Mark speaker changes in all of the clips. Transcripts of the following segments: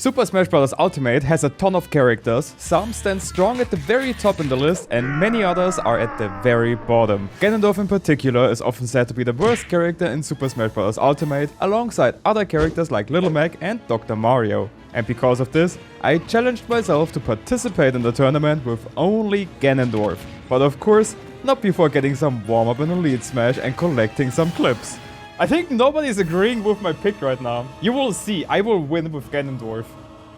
Speaker 1: Super Smash Bros. Ultimate has a ton of characters, some stand strong at the very top in the list and many others are at the very bottom. Ganondorf in particular is often said to be the worst character in Super Smash Bros. Ultimate, alongside other characters like Little Mac and Dr. Mario. And because of this, I challenged myself to participate in the tournament with only Ganondorf. But of course, not before getting some warm up in Elite Smash and collecting some clips. I think nobody's agreeing with my pick right now. You will see, I will win with Ganondorf.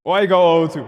Speaker 1: Or I go 0-2.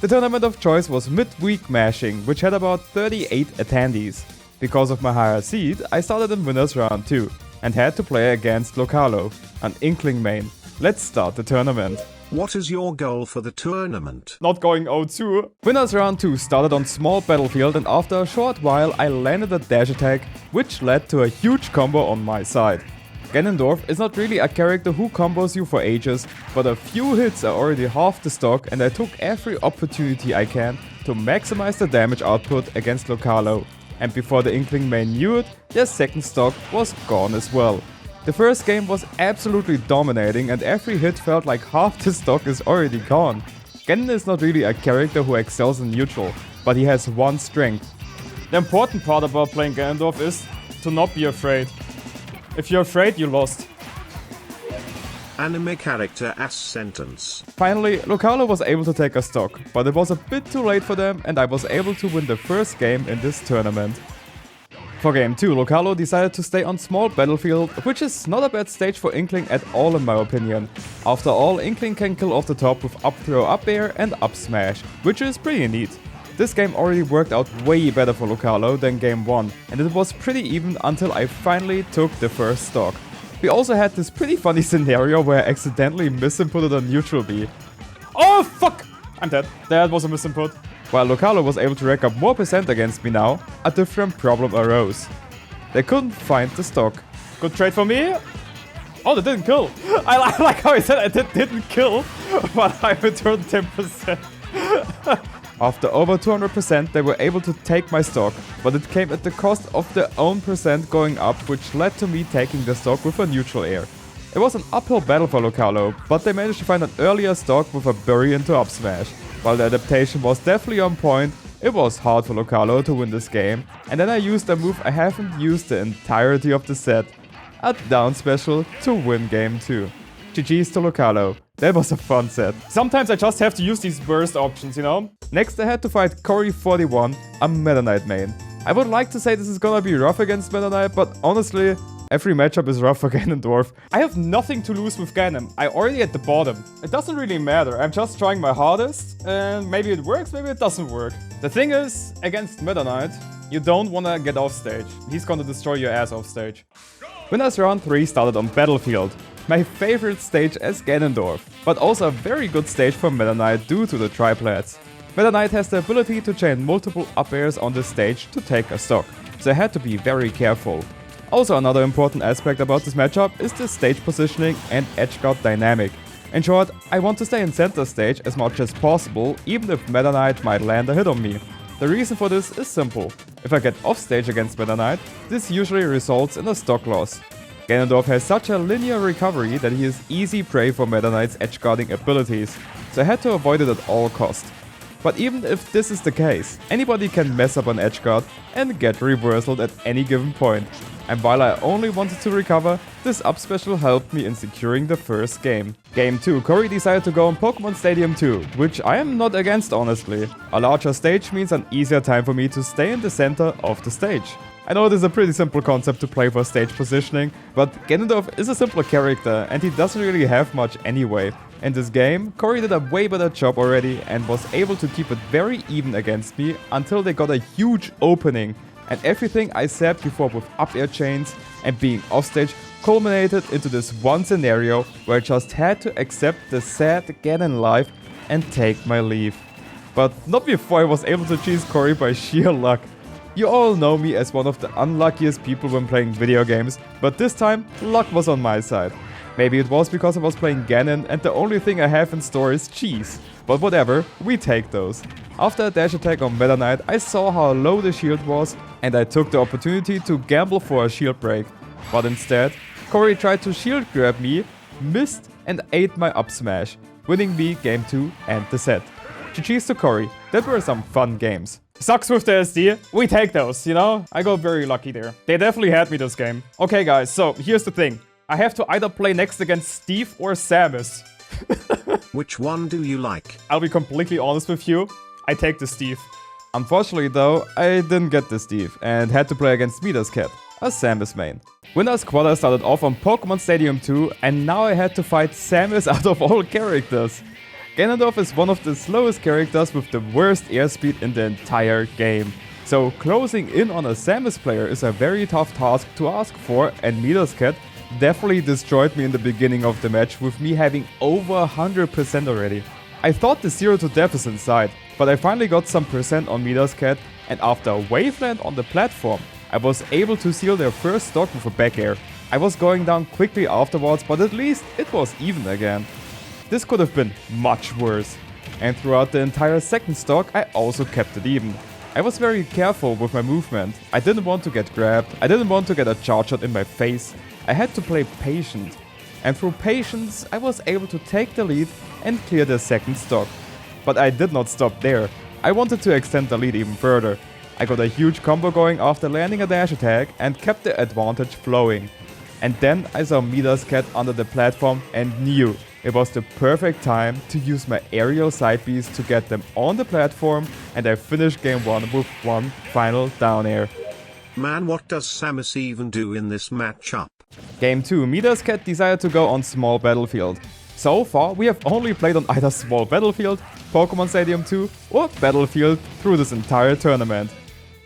Speaker 1: The tournament of choice was midweek mashing, which had about 38 attendees. Because of my higher seed, I started in winners round 2 and had to play against Localo, an Inkling main. Let's start the tournament.
Speaker 2: What is your goal for the tournament?
Speaker 1: Not going 0-2. Winners round 2 started on small battlefield and after a short while I landed a dash attack, which led to a huge combo on my side. Ganondorf is not really a character who combos you for ages, but a few hits are already half the stock and I took every opportunity I can to maximize the damage output against Localo. And before the Inkling main knew it, their second stock was gone as well. The first game was absolutely dominating and every hit felt like half the stock is already gone. Ganon is not really a character who excels in neutral, but he has one strength. The important part about playing Ganondorf is to not be afraid. If you're afraid, you lost.
Speaker 2: Anime character as sentence.
Speaker 1: Finally, Localo was able to take a stock, but it was a bit too late for them and I was able to win the first game in this tournament. For game 2, Localo decided to stay on small battlefield, which is not a bad stage for Inkling at all in my opinion. After all, Inkling can kill off the top with up throw up air and up smash, which is pretty neat. This game already worked out way better for Localo than game 1, and it was pretty even until I finally took the first stock. We also had this pretty funny scenario where I accidentally misinputted a neutral B. Oh fuck! I'm dead. That was a misinput. While Localo was able to rack up more percent against me now, a different problem arose. They couldn't find the stock. Good trade for me. Oh, they didn't kill. I like how I said I didn't kill, but I returned 10%. After over 200%, they were able to take my stock, but it came at the cost of their own percent going up, which led to me taking the stock with a neutral air. It was an uphill battle for Localo, but they managed to find an earlier stock with a bury into up smash. While the adaptation was definitely on point, it was hard for Localo to win this game, and then I used a move I haven't used the entirety of the set, a down special to win game 2. GG's to Localo. That was a fun set. Sometimes I just have to use these burst options, you know? Next I had to fight Cory41, a Meta Knight main. I would like to say this is gonna be rough against Meta Knight, but honestly, every matchup is rough for Ganondorf. I have nothing to lose with Ganon. I'm already at the bottom. It doesn't really matter. I'm just trying my hardest, and maybe it works, maybe it doesn't work. The thing is, against Meta Knight, you don't wanna get off stage. He's gonna destroy your ass off stage. Winners round 3 started on Battlefield. My favorite stage as Ganondorf, but also a very good stage for Meta Knight due to the triplets. Meta Knight has the ability to chain multiple up airs on this stage to take a stock, so I had to be very careful. Also another important aspect about this matchup is the stage positioning and edgeguard dynamic. In short, I want to stay in center stage as much as possible, even if Meta Knight might land a hit on me. The reason for this is simple. If I get off stage against Meta Knight, this usually results in a stock loss. Ganondorf has such a linear recovery that he is easy prey for Meta Knight's edgeguarding abilities, so I had to avoid it at all costs. But even if this is the case, anybody can mess up an edgeguard and get reversaled at any given point. And while I only wanted to recover, this up special helped me in securing the first game. Game 2, Cory decided to go on Pokemon Stadium 2, which I am not against honestly. A larger stage means an easier time for me to stay in the center of the stage. I know it is a pretty simple concept to play for stage positioning, but Ganondorf is a simpler character and he doesn't really have much anyway. In this game, Cory did a way better job already and was able to keep it very even against me until they got a huge opening. And everything I said before with up air chains and being offstage culminated into this one scenario where I just had to accept the sad Ganon life and take my leave. But not before I was able to cheese Cory by sheer luck. You all know me as one of the unluckiest people when playing video games, but this time luck was on my side. Maybe it was because I was playing Ganon and the only thing I have in store is cheese. But whatever, we take those. After a dash attack on Meta Knight, I saw how low the shield was and I took the opportunity to gamble for a shield break. But instead, Cory tried to shield grab me, missed and ate my up smash. winning me game 2 and the set. GG's to Cory, that were some fun games. Sucks with the SD, we take those, you know? I got very lucky there. They definitely had me this game. Okay guys, so here's the thing. I have to either play next against Steve or Samus.
Speaker 2: Which one do you like?
Speaker 1: I'll be completely honest with you, I take the Steve. Unfortunately though, I didn't get the Steve and had to play against Midas Cat, a Samus main. Winner's Quarter started off on Pokemon Stadium 2 and now I had to fight Samus out of all characters. Ganondorf is one of the slowest characters with the worst airspeed in the entire game. So closing in on a Samus player is a very tough task to ask for, and Midas Cat definitely destroyed me in the beginning of the match with me having over 100% already. I thought the 0 to death is inside, but I finally got some percent on Midas Cat, and after a waveland on the platform, I was able to seal their first stock with a back air. I was going down quickly afterwards, but at least it was even again. This could have been much worse. And throughout the entire second stock, I also kept it even. I was very careful with my movement. I didn't want to get grabbed, I didn't want to get a charge shot in my face. I had to play patient. And through patience, I was able to take the lead and clear the second stock. But I did not stop there. I wanted to extend the lead even further. I got a huge combo going after landing a dash attack and kept the advantage flowing. And then I saw Midas Cat under the platform and knew it was the perfect time to use my aerial side piece to get them on the platform, and I finished game 1 with one final down air.
Speaker 2: Man, what does Samus even do in this matchup?
Speaker 1: Game 2, Midas Cat decided to go on Small Battlefield. So far, we have only played on either Small Battlefield, Pokemon Stadium 2 or Battlefield through this entire tournament.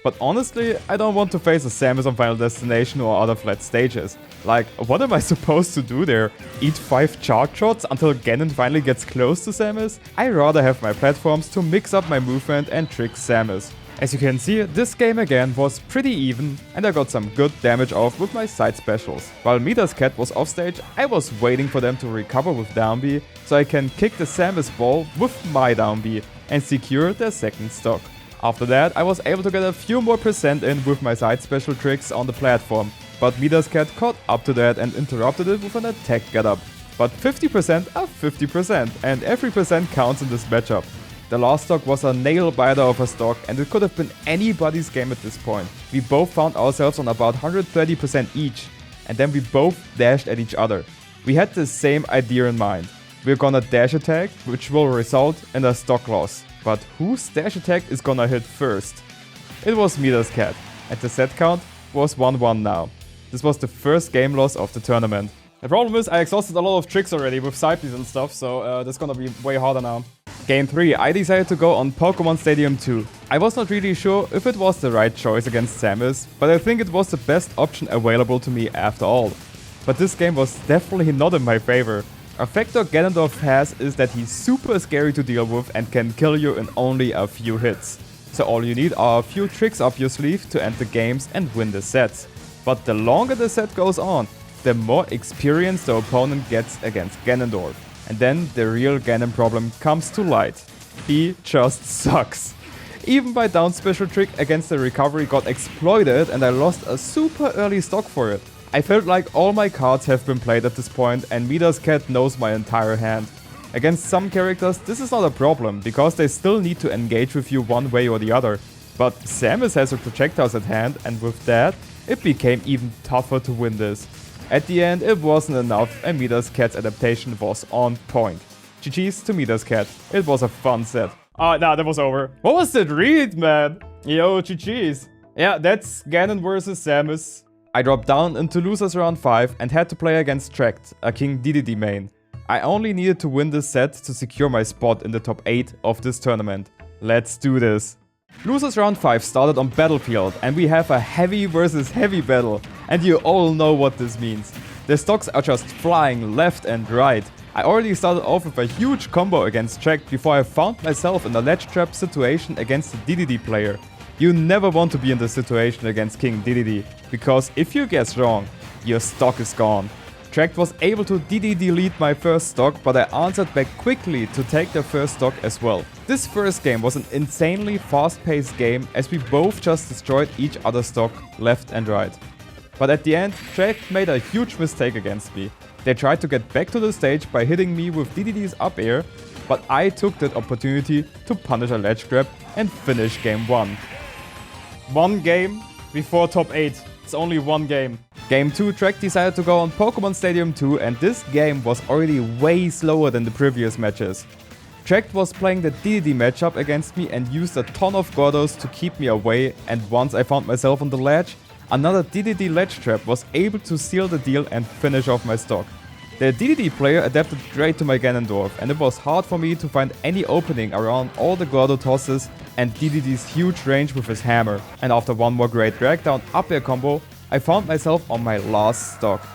Speaker 1: But honestly, I don't want to face a Samus on Final Destination or other flat stages. Like, what am I supposed to do there? Eat 5 charge shots until Ganon finally gets close to Samus? I rather have my platforms to mix up my movement and trick Samus. As you can see, this game again was pretty even and I got some good damage off with my side specials. While Midas Cat was offstage, I was waiting for them to recover with down B so I can kick the Samus ball with my down B and secure their second stock. After that, I was able to get a few more percent in with my side special tricks on the platform, but Midas Cat caught up to that and interrupted it with an attack get-up. But 50% are 50%, and every percent counts in this matchup. The last stock was a nail-biter of a stock, and it could have been anybody's game at this point. We both found ourselves on about 130% each, and then we both dashed at each other. We had the same idea in mind. We're gonna dash attack, which will result in a stock loss. But whose dash attack is gonna hit first? It was Midas Cat, and the set count was 1-1 now. This was the first game loss of the tournament. The problem is I exhausted a lot of tricks already with side piece and stuff, so that's gonna be way harder now. Game 3, I decided to go on Pokemon Stadium 2. I was not really sure if it was the right choice against Samus, but I think it was the best option available to me after all. But this game was definitely not in my favor. A factor Ganondorf has is that he's super scary to deal with and can kill you in only a few hits. So all you need are a few tricks up your sleeve to end the games and win the sets. But the longer the set goes on, the more experience the opponent gets against Ganondorf. And then the real Ganon problem comes to light. He just sucks. Even my down special trick against the recovery got exploited and I lost a super early stock for it. I felt like all my cards have been played at this point and Midas Cat knows my entire hand. Against some characters this is not a problem because they still need to engage with you one way or the other. But Samus has her projectiles at hand and with that it became even tougher to win this. At the end it wasn't enough and Midas Cat's adaptation was on point. GG's to Midas Cat, it was a fun set. Nah, that was over. What was that read, man? Yo, GG's. Yeah, that's Ganon versus Samus. I dropped down into losers round 5 and had to play against Tract, a King Dedede main. I only needed to win this set to secure my spot in the top 8 of this tournament. Let's do this. Losers round 5 started on Battlefield and we have a heavy versus heavy battle. And you all know what this means. The stocks are just flying left and right. I already started off with a huge combo against Tract before I found myself in a ledge trap situation against the Dedede player. You never want to be in this situation against King Dedede, because if you guess wrong, your stock is gone. Tract was able to DD delete my first stock, but I answered back quickly to take the first stock as well. This first game was an insanely fast-paced game as we both just destroyed each other's stock left and right. But at the end, Tract made a huge mistake against me. They tried to get back to the stage by hitting me with DDD's up air, but I took that opportunity to punish a ledge grab and finish game 1. One game before top 8. It's only one game. Game 2, Trek decided to go on Pokemon Stadium 2, and this game was already way slower than the previous matches. Trek was playing the DDD matchup against me and used a ton of Gordos to keep me away, and once I found myself on the ledge, another DDD ledge trap was able to seal the deal and finish off my stock. The DDD player adapted great to my Ganondorf, and it was hard for me to find any opening around all the Gordo tosses and DDD's huge range with his hammer. And after one more great drag down up air combo, I found myself on my last stock.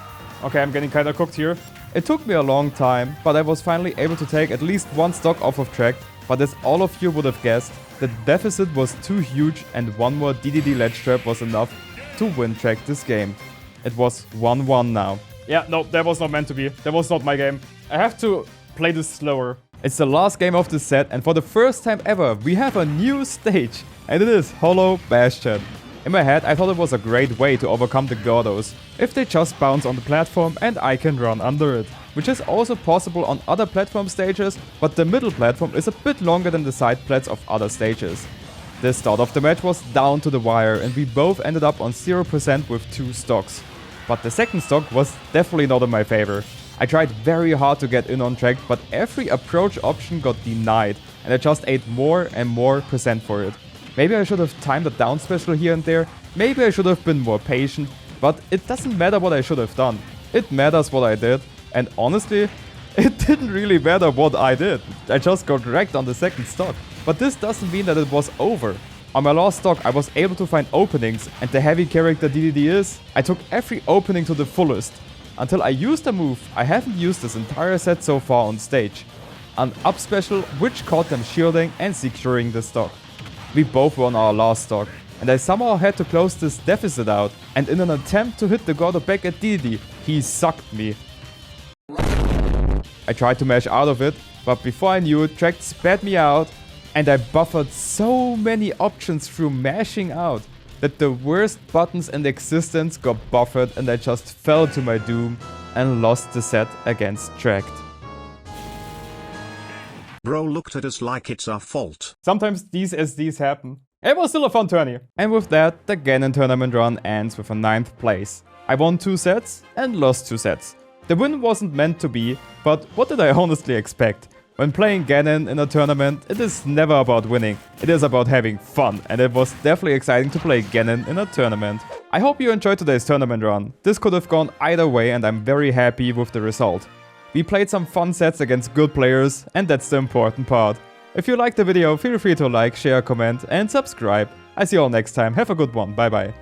Speaker 1: Okay, I'm getting kinda cooked here. It took me a long time, but I was finally able to take at least one stock off of Trek, but as all of you would have guessed, the deficit was too huge and one more DDD ledge trap was enough to win Trek this game. It was 1-1 now. Yeah, no, that was not meant to be. That was not my game. I have to play this slower. It's the last game of this set, and for the first time ever, we have a new stage. And it is Hollow Bastion. In my head, I thought it was a great way to overcome the Gordos, if they just bounce on the platform and I can run under it. Which is also possible on other platform stages, but the middle platform is a bit longer than the side plats of other stages. The start of the match was down to the wire, and we both ended up on 0% with 2 stocks. But the second stock was definitely not in my favor. I tried very hard to get in on Trek, but every approach option got denied, and I just ate more and more percent for it. Maybe I should have timed a down special here and there, maybe I should have been more patient, but it doesn't matter what I should have done. It matters what I did, and honestly, it didn't really matter what I did. I just got wrecked on the second stock. But this doesn't mean that it was over. On my last stock, I was able to find openings, and the heavy character DDD is, I took every opening to the fullest. Until I used a move I haven't used this entire set so far on stage. An up special which caught them shielding and securing the stock. We both were on our last stock, and I somehow had to close this deficit out, and in an attempt to hit the Gordo back at DDD, he sucked me. I tried to mash out of it, but before I knew it, Trek spat me out, and I buffered so many options through mashing out that the worst buttons in existence got buffered and I just fell to my doom and lost the set against Trek.
Speaker 2: Bro looked at us like it's our fault.
Speaker 1: Sometimes these SDs happen. It was still a fun tourney. And with that, the Ganon tournament run ends with a 9th place. I won 2 sets and lost 2 sets. The win wasn't meant to be, but what did I honestly expect? When playing Ganon in a tournament, it is never about winning, it is about having fun, and it was definitely exciting to play Ganon in a tournament. I hope you enjoyed today's tournament run. This could have gone either way and I'm very happy with the result. We played some fun sets against good players, and that's the important part. If you liked the video, feel free to like, share, comment and subscribe. I see you all next time, have a good one, bye bye.